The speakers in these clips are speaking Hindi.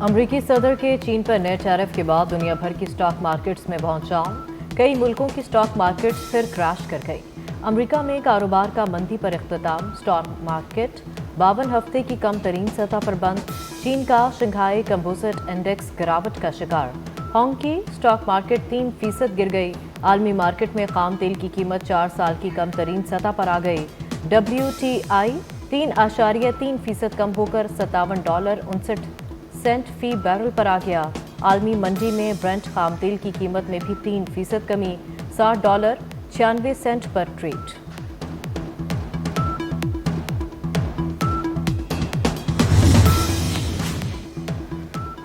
अमरीकी सदर के चीन पर नए टैरिफ के बाद दुनिया भर की स्टॉक मार्केट्स में भौचाल। कई मुल्कों की स्टॉक मार्केट्स फिर क्रैश कर गई। अमरीका में कारोबार का मंदी पर इख्तिताम। स्टॉक मार्केट 52 हफ्ते की कम तरीन सतह पर बंद। चीन का शंघाई कंपोजिट इंडेक्स गिरावट का शिकार। हांग की स्टॉक मार्केट 3% गिर गई। आलमी मार्केट में खाम तेल की कीमत 4 साल की कम तरीन सतह पर आ गई। WTI 3.3% कम होकर $57.59 फी बैरल पर आ गया। आलमी मंडी में ब्रेंट खाम तेल की कीमत में भी 3% कमी, $60.96 पर ट्रेड।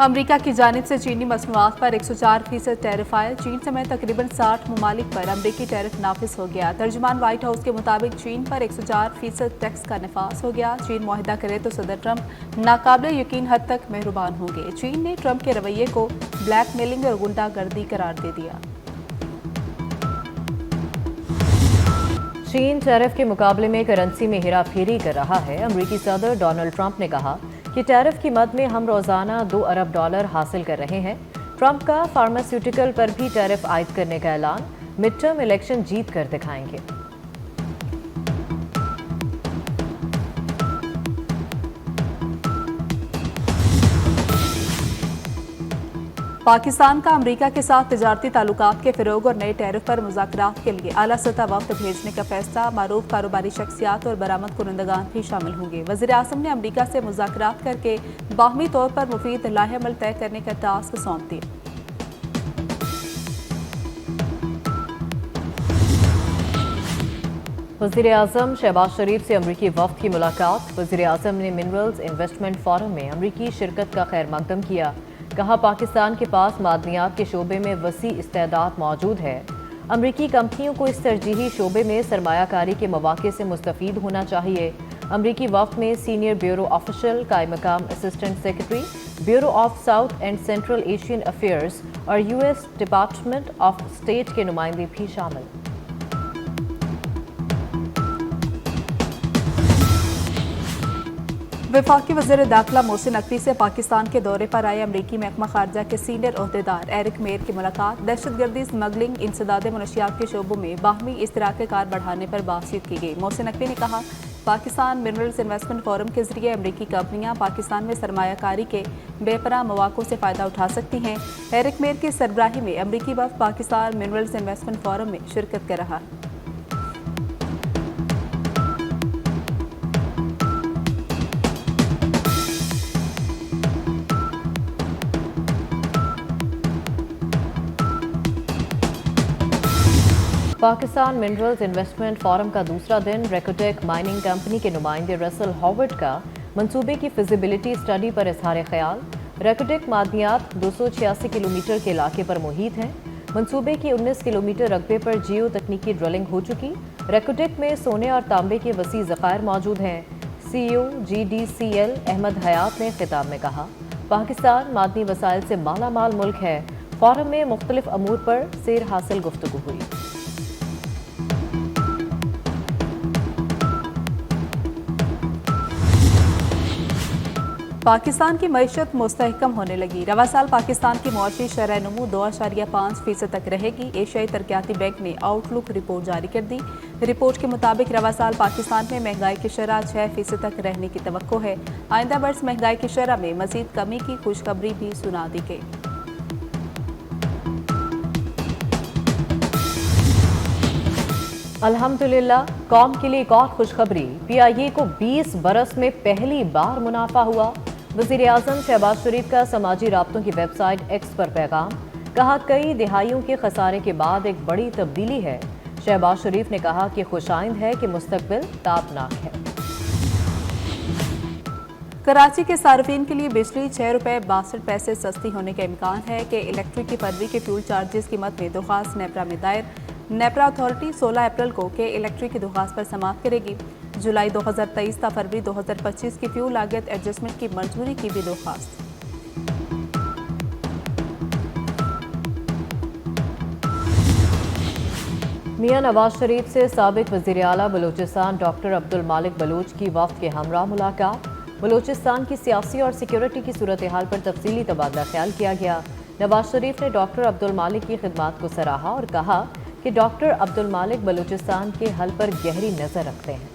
अमरीका की जानिब से चीनी मसनूआत पर 104% टैरिफ आया। चीन समेत तकरीबन 60 ममालिक पर अमरीकी टैरिफ नाफिज हो गया। तर्जुमान व्हाइट हाउस के मुताबिक चीन पर 104% टैक्स का नफाज हो गया। चीन मुआहिदा करे तो सदर ट्रंप नाकाबिले यकीन हद तक मेहरबान होंगे। चीन ने ट्रंप के रवैये को ब्लैकमेलिंग और गुंडागर्दी करार दे दिया। चीन टैरिफ के मुकाबले में करेंसी में हेराफेरी कर रहा है। अमरीकी सदर डोनाल्ड ट्रंप ने कहा कि टैरिफ की मद में हम रोजाना $2 अरब हासिल कर रहे हैं। ट्रंप का फार्मास्यूटिकल पर भी टैरिफ आयद करने का ऐलान। मिड टर्म इलेक्शन जीत कर दिखाएंगे। पाकिस्तान का अमरीका के साथ तजारती ताल्लुकात के फ़रोग और नए टैरिफ पर मुज़ाकरात के लिए आला सतह वफ्द भेजने का फैसला। मारूफ कारोबारी शख्सियात और बरामद कुनंदगान भी शामिल होंगे। वज़ीर आज़म ने अमरीका से मुज़ाकरात करके बाहमी तौर पर मुफीद लाहेअमल तय करने का टास्क सौंप दिया। वज़ीर आज़म शहबाज शरीफ से अमरीकी वफ्द की मुलाकात। वज़ीर आज़म ने मिनरल्स इन्वेस्टमेंट फोरम में अमरीकी शिरकत का खैर मकदम किया। कहा पाकिस्तान के पास मादनियात के शोबे में वसी इस्तेदाद मौजूद है। अमरीकी कंपनियों को इस तरजीही शोबे में सरमायाकारी के मौके से मुस्तफीद होना चाहिए। अमरीकी वफ्द में सीनियर ब्यूरो ऑफिशियल, कायम assistant secretary, bureau of south and central Asian affairs और US डिपार्टमेंट ऑफ स्टेट के नुमाइंदे भी शामिल। वफाकी वज़ीर दाखिला मोहसिन नकवी से पाकिस्तान के दौरे पर आए अमरीकी महकमा खारजा के सीनियर ओहदेदार एरिक मेयर की मुलाकात। दहशतगर्दी, स्मगलिंग, इंसदाद मनशियात के शोबों में बाहमी इश्तराक कार बढ़ाने पर बातचीत की गई। मोहसिन नकवी ने कहा पाकिस्तान मिनरल्स इन्वेस्टमेंट फोरम के जरिए अमरीकी कंपनियां पाकिस्तान में सरमायाकारी के बेपनाह मौक़ों से फ़ायदा उठा सकती हैं। एरिक मेयर की सरबराही में अमरीकी वफ़द पाकिस्तान मिनरल्स इन्वेस्टमेंट फोरम में शिरकत कर रहा है। पाकिस्तान मिनरल्स इन्वेस्टमेंट फोरम का दूसरा दिन। रेकोटेक माइनिंग कंपनी के नुमाइंदे रसल हॉवर्ड का मंसूबे की फिजिबिलिटी स्टडी पर इजहार ख्याल। रेकोटेक मादनियात 286 किलोमीटर के इलाके पर मुहित है। मंसूबे की 19 किलोमीटर रकबे पर जियो तकनीकी ड्रिलिंग हो चुकी। रेकोटेक में सोने और तांबे के वसी ज़खायर मौजूद हैं। CEO GDCL अहमद हयात ने खिताब में कहा पाकिस्तान मादनी वसाइल से माला माल मुल्क है। फोरम में मुख्तलिफ अमूर पर सेर हासिल गुफ्तगू हुई। पाकिस्तान की मईशत मुस्तहकम होने लगी। रवा साल पाकिस्तान की मुआशी शरह नमू 2.5% तक रहेगी। एशियाई तरक्याती बैंक ने आउटलुक रिपोर्ट जारी कर दी। रिपोर्ट के मुताबिक रवा साल पाकिस्तान में महंगाई की शरह 6% तक रहने की तवक्को है। आइंदा बरस महंगाई की शरह में मजीद कमी की खुशखबरी भी सुना दी गई। अल्हम्दुलिल्लाह, कौम के लिए एक और खुशखबरी। PIA को 20 बरस में पहली बार मुनाफा हुआ। वज़ीर आज़म शहबाज शरीफ का समाजी राब्तों की वेबसाइट X पर पैगाम। कहा कई दिहाइयों के खसारे के बाद एक बड़ी तब्दीली है। शहबाज शरीफ ने कहा कि खुशाइंद है कि मुस्तकबिल ताबनाक है। कराची के सार्फिन के लिए बिजली ₹6.62 सस्ती होने का इम्कान है कि इलेक्ट्रिक की फरवरी के फ्यूल चार्जेस की मद में दरख्वास्त नेपरा में दायर। नेपरा अथॉरिटी 16 अप्रैल को के इलेक्ट्रिक की दरख्वास्त पर समाप्त करेगी। जुलाई 2023 था फरवरी 2025 की फ्यूल लागत एडजस्टमेंट की मंजूरी की भी दरख्वास्त। मियां नवाज शरीफ से साबिक वज़ीर आला बलूचिस्तान डॉक्टर अब्दुल मालिक बलूच की वफ्द के हमरा मुलाकात। बलूचिस्तान की सियासी और सिक्योरिटी की सूरत हाल पर तफसीली तबादला ख्याल किया गया। नवाज शरीफ ने डॉक्टर अब्दुल मालिक की खिदमात को सराहा और कहा कि डॉक्टर अब्दुल मालिक बलूचिस्तान के हल पर गहरी नजर रखते हैं।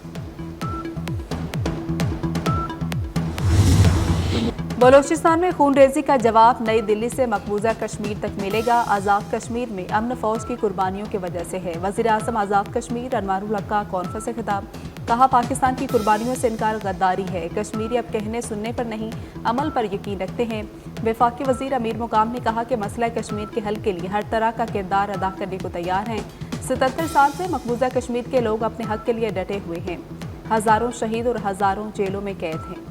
बलूचिस्तान में खूनरेजी का जवाब नई दिल्ली से मकबूजा कश्मीर तक मिलेगा। आज़ाद कश्मीर में अमन फौज की कुर्बानियों की वजह से है। वज़ीर आज़म आज़ाद कश्मीर अनवारुल हक का कॉन्फ्रेंस से खिताब, कहा पाकिस्तान की कुर्बानियों से इनकार गद्दारी है। कश्मीरी अब कहने सुनने पर नहीं अमल पर यकीन रखते हैं। वफाकी वज़ीर अमीर मुकाम ने कहा कि मसला कश्मीर के हल के लिए हर तरह का किरदार अदा करने को तैयार हैं। 77 साल से मकबूजा कश्मीर के लोग अपने हक के लिए डटे हुए हैं। हज़ारों शहीद और हज़ारों जेलों में कैद हैं।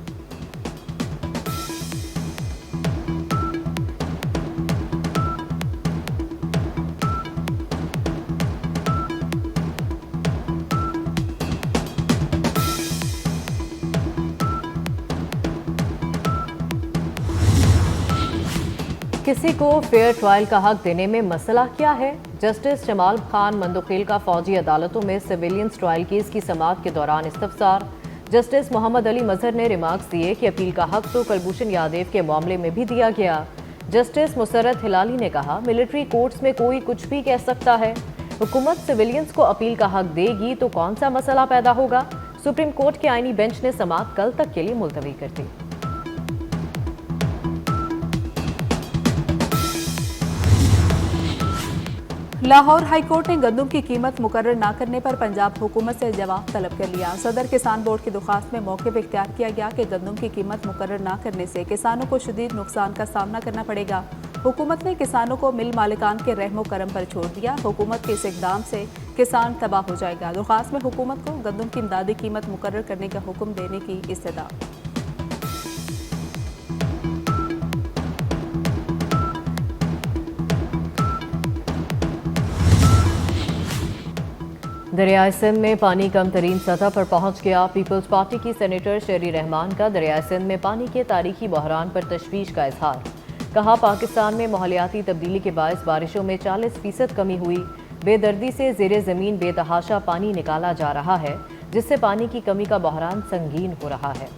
किसी को फेयर ट्रायल का हक देने में मसला क्या है? जस्टिस जमाल खान मंदोखिल का फौजी अदालतों में सिविलियंस ट्रायल केस की समाअत के दौरान इस्तफसार। जस्टिस मोहम्मद अली मजहर ने रिमार्क्स दिए कि अपील का हक तो कुलभूषण यादव के मामले में भी दिया गया। जस्टिस मुसर्रत हिलाली ने कहा, मिलिट्री कोर्ट्स में कोई कुछ भी कह सकता है। हुकूमत सिविलियंस को अपील का हक देगी तो कौन सा मसला पैदा होगा? सुप्रीम कोर्ट के आईनी बेंच ने समाअत कल तक के लिए मुलतवी कर दी। लाहौर हाईकोर्ट ने गंदम की कीमत मुकर्रर न करने पर पंजाब हुकूमत से जवाब तलब कर लिया। सदर किसान बोर्ड की दरख्वास्त में मौके पर इख्तियार किया गया कि गंदम की कीमत मुकर्रर न करने से किसानों को शदीद नुकसान का सामना करना पड़ेगा। हुकूमत ने किसानों को मिल मालिकान के रहमो करम पर छोड़ दिया। हुकूमत के इस इकदाम से किसान तबाह हो जाएगा। दरख्वास्त में हुकूमत को गंदम की इमदादी कीमत मुकर्रर करने का हुक्म देने की इस्तदा। दरियाए सिंध में पानी कम तरीन सतह पर पहुंच गया। पीपल्स पार्टी की सेनेटर शेरी रहमान का दरियाए सिंध में पानी के तारीखी बहरान पर तशवीश का इजहार। कहा, पाकिस्तान में माहौलियाती तब्दीली के बायस बारिशों में 40% कमी हुई। बेदर्दी से ज़ेरे ज़मीन बेतहाशा पानी निकाला जा रहा है, जिससे पानी की कमी का बहरान संगीन हो रहा है।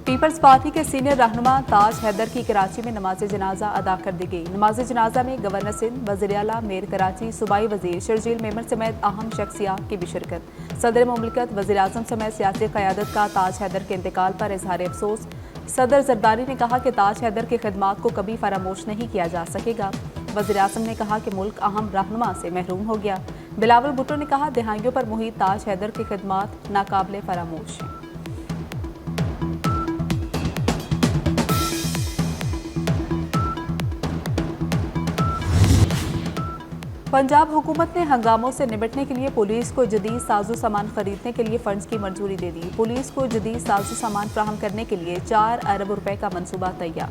पीपल्स पार्टी के सीनियर रहनुमा ताज हैदर की कराची में नमाज जनाजा अदा कर दी गई। नमाज जनाजा में गवर्नर सिंध, वज़ीर आला, मेयर कराची, सूबाई वज़ीर शर्जील मेमन समेत अहम शख्सियात की भी शिरकत। सदर मुमलिकत, वज़ीर आज़म समेत सियासी क़यादत का ताज हैदर के इंतकाल पर इजहार अफसोस। सदर जरदारी ने कहा कि ताज हैदर की खिदमात को कभी फरामोश नहीं किया जा सकेगा। वज़ीर आज़म ने कहा कि मुल्क अहम रहनुमा से महरूम हो गया। बिलावल भुट्टो ने कहा, दहाइयों पर मुहित ताज हैदर की खिदमात नाकाबिले फरामोश हैं। पंजाब हुकूमत ने हंगामों से निपटने के लिए पुलिस को जदीद साजो सामान खरीदने के लिए फंड्स की मंजूरी दे दी। पुलिस को जदीद साजो सामान फ्राहम करने के लिए 4 अरब रुपए का मंसूबा तैयार।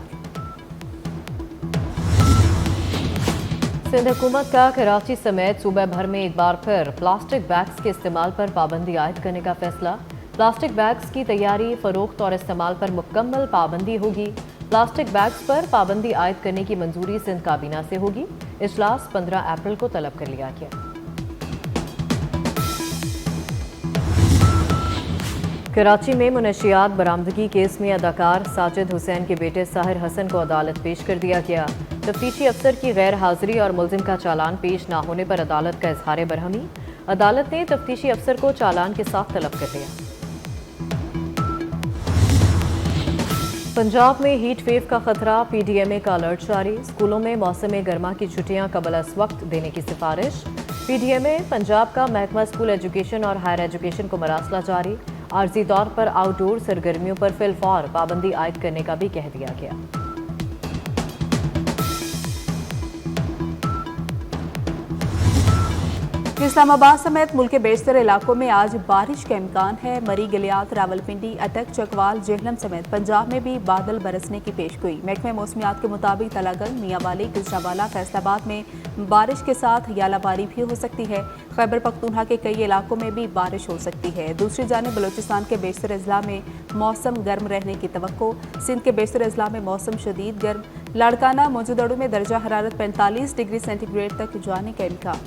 सिंध हुकूमत का कराची समेत सूबे भर में एक बार फिर प्लास्टिक बैग्स के इस्तेमाल पर पाबंदी आयद करने का फैसला। प्लास्टिक बैग्स की तैयारी, फरोख्त और इस्तेमाल पर मुकम्मल पाबंदी होगी। प्लास्टिक बैग्स पर पाबंदी आयद करने की मंजूरी सिंध काबीना से होगी। इजलास 15 अप्रैल को तलब कर लिया गया। कराची में मुनशियात बरामदगी केस में अदाकार साजिद हुसैन के बेटे साहिर हसन को अदालत पेश कर दिया गया। तफ्तीशी अफसर की गैर हाजिरी और मुलजिम का चालान पेश न होने पर अदालत का इजहार बरहमी। अदालत ने तफ्तीशी अफसर को चालान के साथ तलब कर लिया। पंजाब में हीट वेव का खतरा, पीडीएमए का अलर्ट जारी। स्कूलों में मौसम गर्मा की छुट्टियां कबल वक्त देने की सिफारिश। पीडीएमए पंजाब का महकमा स्कूल एजुकेशन और हायर एजुकेशन को मरासला जारी। आर्जी तौर पर आउटडोर सरगर्मियों पर फिलफौर पाबंदी आयद करने का भी कह दिया गया। इस्लामाबाद समेत मुल्क के बेशतर इलाकों में आज बारिश का इम्कान है। मरी, गलियात, रावलपिंडी, अटक, चकवाल, जेहलम समेत पंजाब में भी बादल बरसने की पेशगोई। महकमे मौसमियात के मुताबिक तलागंज, मियांवाली, गुजरांवाला, फैसलाबाद में बारिश के साथ यालाबारी भी हो सकती है। खैबर पख्तूनख्वा के कई इलाकों में भी बारिश हो सकती है। दूसरी जानिब बलूचिस्तान के बेशतर अजला में मौसम गर्म रहने की तवक्को। सिंध के बेशतर अजला में मौसम शदीद गर्म। लाड़काना, मौजूदड़ू में दर्जा हरारत 45 डिग्री सेंटीग्रेड तक जाने का इम्कान।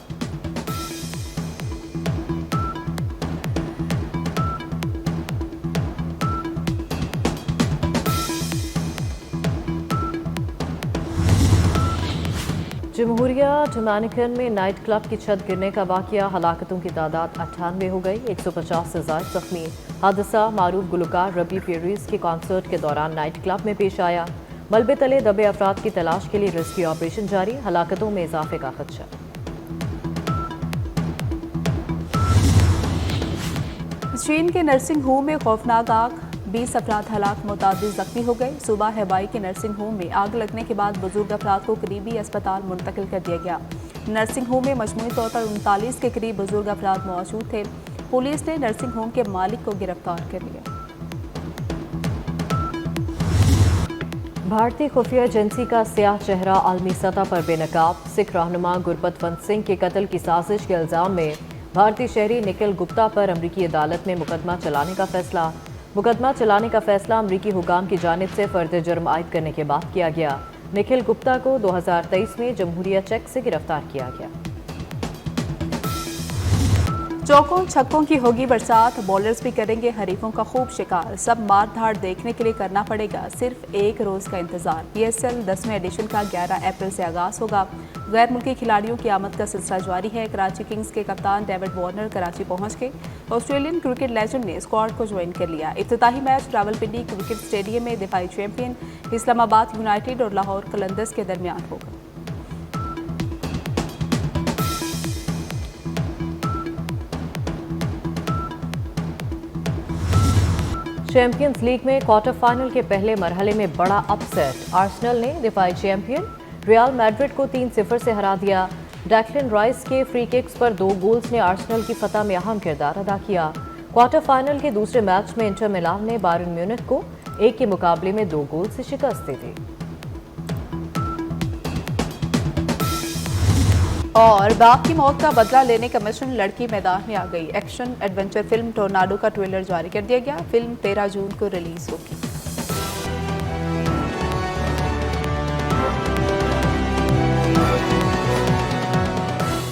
जमहूरिया डोमिनिकन में नाइट क्लब की छत गिरने का वाकया, हलाकतों की तादाद 98 हो गई, 150 से ज़ायद जख्मी। हादसा मारूफ गुलकार रबी पेरीज के कॉन्सर्ट के दौरान नाइट क्लब में पेश आया। मलबे तले दबे अफराद की तलाश के लिए रेस्क्यू ऑपरेशन जारी, हलाकतों में इजाफे का खदशा। चीन के नर्सिंग होम में खौफनाक आग, 20 अफराद हलाक, मुतादिद जख्मी हो गए। सुबह हवाई के नर्सिंग होम में आग लगने के बाद बुजुर्ग अफराद को करीबी अस्पताल मुंतकिल कर दिया गया। नर्सिंग होम में मजमूई तौर पर 39 के करीब बुजुर्ग अफराद मौजूद थे। पुलिस ने नर्सिंग होम के मालिक को गिरफ्तार कर लिया। भारतीय खुफिया एजेंसी का स्याह चेहरा आलमी सतह पर बेनकाब। सिख रहनुमा गुरबतवंत सिंह के कत्ल की साजिश के इल्जाम में भारतीय शहरी निखिल गुप्ता पर अमरीकी अदालत में मुकदमा चलाने का फैसला। मुकदमा चलाने का फैसला अमरीकी हुकाम की जानिब से फर्द जुर्म आयद करने के बाद किया गया। निखिल गुप्ता को 2023 में जमहूरिया चेक से गिरफ्तार किया गया। चौकों छक्कों की होगी बरसात, बॉलर्स भी करेंगे हरीफों का खूब शिकार। सब मार धाड़ देखने के लिए करना पड़ेगा सिर्फ एक रोज का इंतजार। PSL 10वें एडिशन का 11 अप्रैल से आगाज होगा। गैर मुल्की खिलाड़ियों की आमद का सिलसिला जारी है। कराची किंग्स के कप्तान डेविड वार्नर कराची पहुंच गए। ऑस्ट्रेलियन क्रिकेट लेजेंड ने स्क्वाड को ज्वाइन कर लिया। इफ्तिताही मैच रावलपिंडी क्रिकेट स्टेडियम में दिफाई चैंपियन इस्लामाबाद यूनाइटेड और लाहौर कलंदर्स के दरमियान होगा। चैंपियंस लीग में क्वार्टर फाइनल के पहले मरहले में बड़ा अपसेट। आर्सेनल ने दिफाई चैंपियन रियल मैड्रिड को 3-0 से हरा दिया। डैक्लन राइस के फ्री किक्स पर 2 गोल्स ने आर्सेनल की फतह में अहम किरदार अदा किया। क्वार्टर फाइनल के दूसरे मैच में इंटर मिलान ने बायरन म्यूनिख को 1 के मुकाबले में 2 गोल से शिकस्त दी थी। और बाप की मौत का बदला लेने का मिशन, लड़की मैदान में आ गई। एक्शन एडवेंचर फिल्म टोर्नाडो का ट्रेलर जारी कर दिया गया। फिल्म 13 जून को रिलीज होगी।